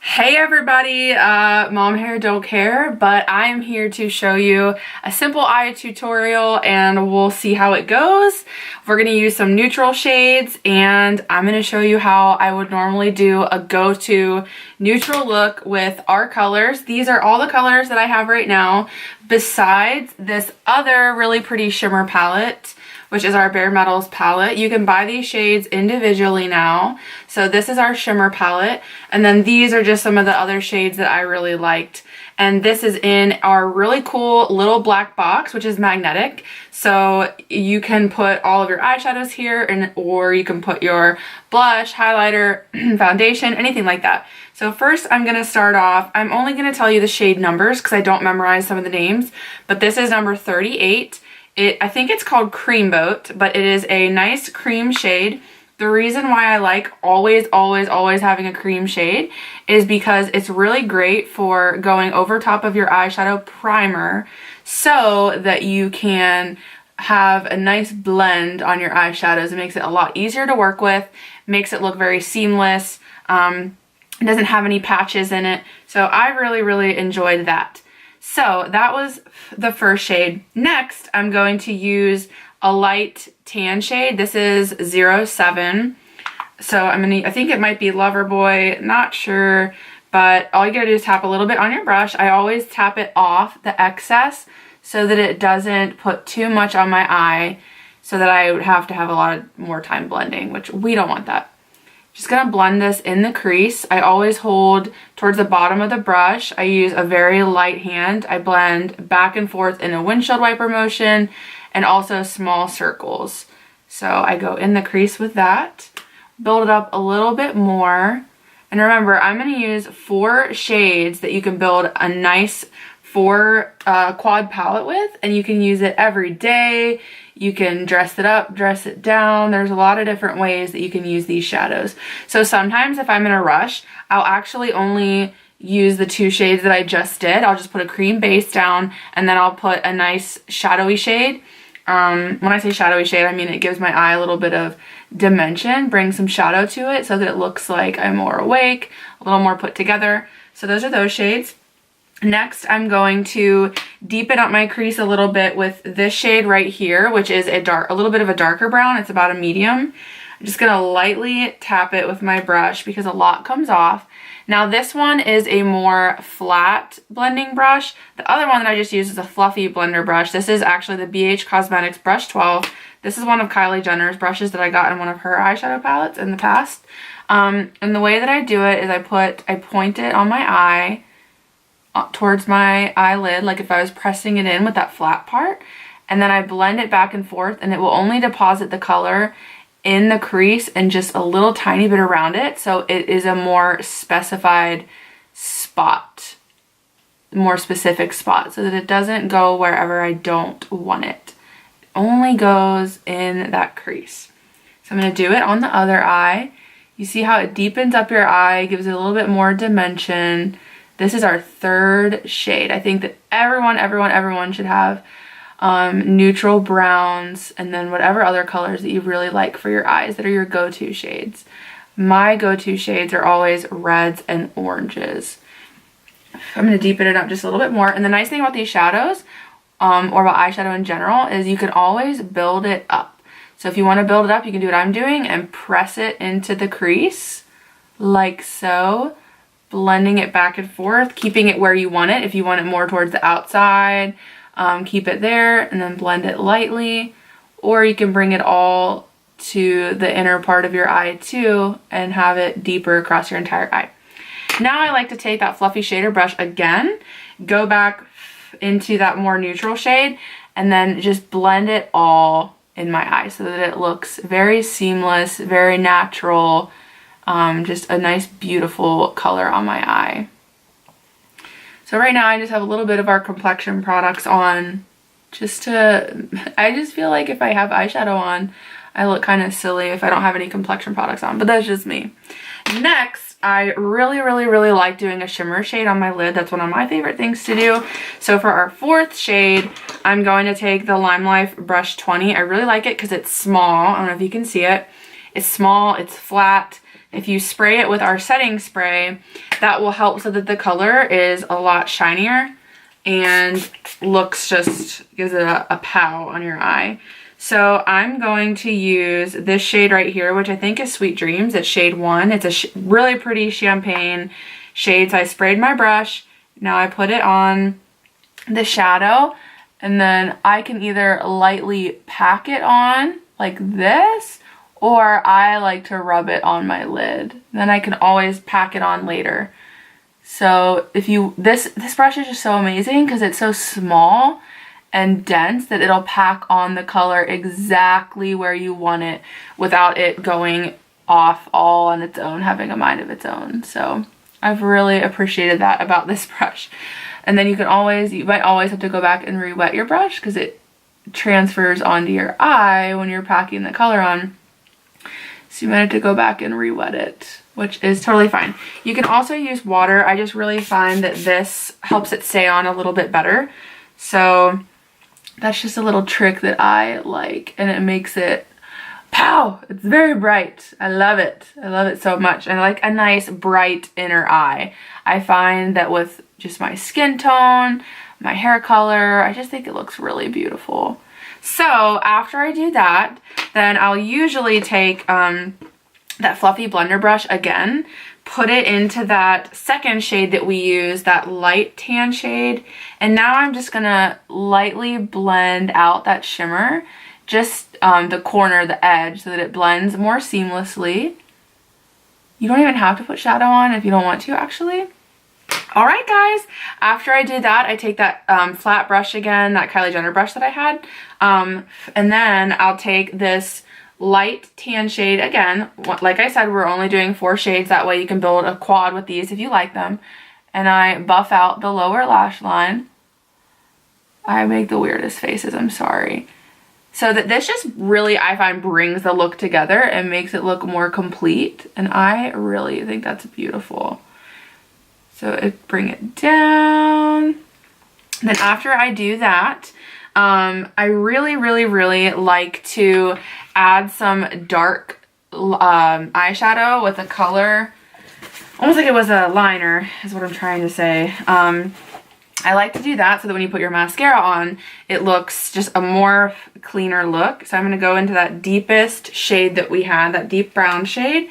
Hey everybody, Mom Hair Don't Care, but I am here to show you a simple eye tutorial and we'll see how it goes. We're going to use some neutral shades and I'm going to show you how I would normally do a go-to neutral look with our colors. These are all the colors that I have right now, besides this other really pretty shimmer palette, which is our Bare Metals palette. You can buy these shades individually now. So this is our shimmer palette, and then these are just some of the other shades that I really liked. And this is in our really cool little black box, which is magnetic. So you can put all of your eyeshadows here, or you can put your blush, highlighter, foundation, anything like that. So first I'm gonna start off, I'm only gonna tell you the shade numbers because I don't memorize some of the names, but this is number 38. I think it's called Cream Boat, but it is a nice cream shade. The reason why I like always having a cream shade is because it's really great for going over top of your eyeshadow primer so that you can have a nice blend on your eyeshadows. It makes it a lot easier to work with, makes it look very seamless. It doesn't have any patches in it. So I really enjoyed that. So that was the first shade. Next, I'm going to use a light tan shade. This is 07. So I think it might be Loverboy, not sure, but all you gotta do is tap a little bit on your brush. I always tap it off the excess so that it doesn't put too much on my eye so that I would have to have a lot more time blending, which we don't want that. Just gonna blend this in the crease. I always hold towards the bottom of the brush. I use a very light hand. I blend back and forth in a windshield wiper motion and also small circles. So I go in the crease with that, build it up a little bit more. And remember, I'm gonna use 4 shades that you can build a nice 4 quad palette with, and you can use it every day. You can dress it up, dress it down. There's a lot of different ways that you can use these shadows. So sometimes if I'm in a rush, I'll actually only use the 2 shades that I just did. I'll just put a cream base down and then I'll put a nice shadowy shade. When I say shadowy shade, I mean it gives my eye a little bit of dimension, brings some shadow to it so that it looks like I'm more awake, a little more put together. So those are those shades. Next, I'm going to deepen up my crease a little bit with this shade right here, which is a little bit of a darker brown. It's about a medium. I'm just gonna lightly tap it with my brush because a lot comes off. Now this one is a more flat blending brush. The other one that I just used is a fluffy blender brush. This is actually the BH Cosmetics Brush 12. This is one of Kylie Jenner's brushes that I got in one of her eyeshadow palettes in the past. And the way that I do it is I point it on my eye, towards my eyelid, like if I was pressing it in with that flat part, and then I blend it back and forth, and it will only deposit the color in the crease and just a little tiny bit around it, so it is a more specified spot, more specific spot, so that it doesn't go wherever I don't want it. It only goes in that crease. So I'm going to do it on the other eye. You see how it deepens up your eye, gives it a little bit more dimension. This is our 3rd shade. I think that everyone should have neutral browns and then whatever other colors that you really like for your eyes that are your go-to shades. My go-to shades are always reds and oranges. I'm going to deepen it up just a little bit more. And the nice thing about these shadows, or about eyeshadow in general, is you can always build it up. So if you want to build it up, you can do what I'm doing and press it into the crease like so. Blending it back and forth, keeping it where you want it. If you want it more towards the outside, keep it there and then blend it lightly. Or you can bring it all to the inner part of your eye too and have it deeper across your entire eye. Now I like to take that fluffy shader brush again, go back into that more neutral shade, and then just blend it all in my eye so that it looks very seamless, very natural. Just a nice beautiful color on my eye. So right now I just have a little bit of our complexion products on I just feel like if I have eyeshadow on, I look kind of silly if I don't have any complexion products on, but that's just me. Next, I really like doing a shimmer shade on my lid. That's one of my favorite things to do. So for our 4th shade, I'm going to take the Lime Life Brush 20. I really like it because it's small. I don't know if you can see it. It's small, it's flat. if you spray it with our setting spray, that will help so that the color is a lot shinier and gives it a pow on your eye. So I'm going to use this shade right here, which I think is Sweet Dreams. It's shade 1. It's a really pretty champagne shade. So I sprayed my brush. Now I put it on the shadow, and then I can either lightly pack it on like this, or I like to rub it on my lid. Then I can always pack it on later. So this brush is just so amazing because it's so small and dense that it'll pack on the color exactly where you want it without it going off all on its own, having a mind of its own. So I've really appreciated that about this brush. And then you might always have to go back and re-wet your brush because it transfers onto your eye when you're packing the color on. So you might have to go back and re-wet it, which is totally fine. You can also use water. I just really find that this helps it stay on a little bit better. So that's just a little trick that I like, and it makes it pow! It's very bright. I love it. I love it so much. I like a nice bright inner eye. I find that with just my skin tone, my hair color, I just think it looks really beautiful. So after I do that, then I'll usually take that fluffy blender brush again, put it into that second shade that we use, that light tan shade, and now I'm just gonna lightly blend out that shimmer, just the corner, the edge, so that it blends more seamlessly. You don't even have to put shadow on if you don't want to, actually. All right, guys, after I do that, I take that flat brush again, that Kylie Jenner brush that I had, and then I'll take this light tan shade again. Like I said, we're only doing 4 shades. That way you can build a quad with these if you like them. And I buff out the lower lash line. I make the weirdest faces, I'm sorry. So that this just really, I find, brings the look together and makes it look more complete. And I really think that's beautiful. So bring it down. Then after I do that, I really, really, really like to add some dark eyeshadow with a color, almost like it was a liner is what I'm trying to say. I like to do that so that when you put your mascara on, it looks just a more cleaner look. So I'm going to go into that deepest shade that we had, that deep brown shade,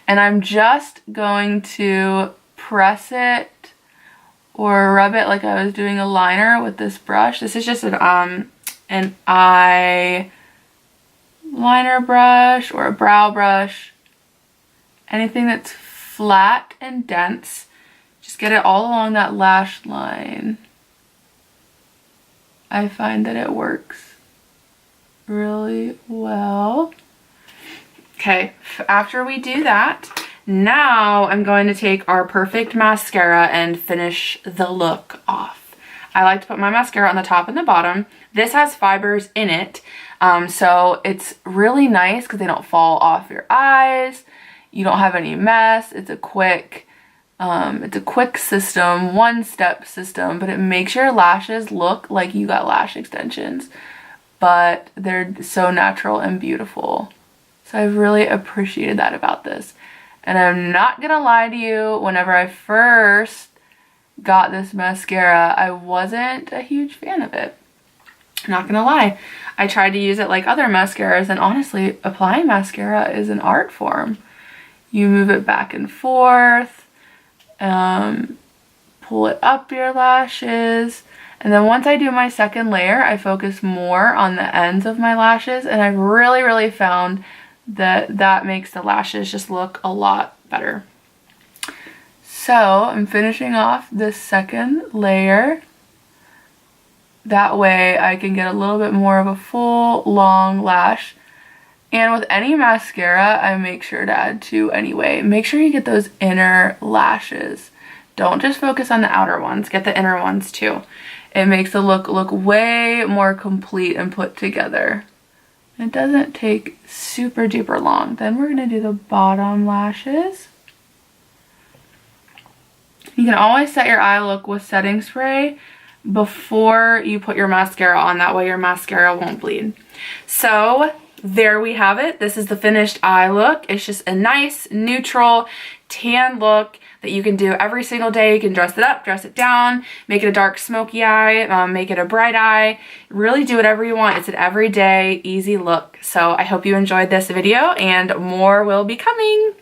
and I'm just going to press it or rub it like I was doing a liner with this brush. This is just an eye liner brush or a brow brush. Anything that's flat and dense. Just get it all along that lash line. I find that it works really well. Okay, after we do that, now I'm going to take our Perfect mascara and finish the look off. I like to put my mascara on the top and the bottom. This has fibers in it, so it's really nice because they don't fall off your eyes. You don't have any mess. It's a quick system, one-step system, but it makes your lashes look like you got lash extensions, but they're so natural and beautiful. So I've really appreciated that about this. And I'm not gonna lie to you, whenever I first got this mascara, I wasn't a huge fan of it. Not gonna lie. I tried to use it like other mascaras, and honestly, applying mascara is an art form. You move it back and forth, pull it up your lashes, and then once I do my second layer, I focus more on the ends of my lashes, and I've really, really found that makes the lashes just look a lot better. So I'm finishing off this second layer. That way I can get a little bit more of a full long lash. And with any mascara, I make sure to add 2 anyway. Make sure you get those inner lashes. Don't just focus on the outer ones, get the inner ones too. It makes the look way more complete and put together. It doesn't take super duper long. Then we're gonna do the bottom lashes. You can always set your eye look with setting spray before you put your mascara on. That way your mascara won't bleed. So there we have it. This is the finished eye look. It's just a nice, neutral, tan look that you can do every single day. You can dress it up, dress it down, make it a dark smoky eye, make it a bright eye. Really do whatever you want. It's an everyday, easy look. So I hope you enjoyed this video, and more will be coming.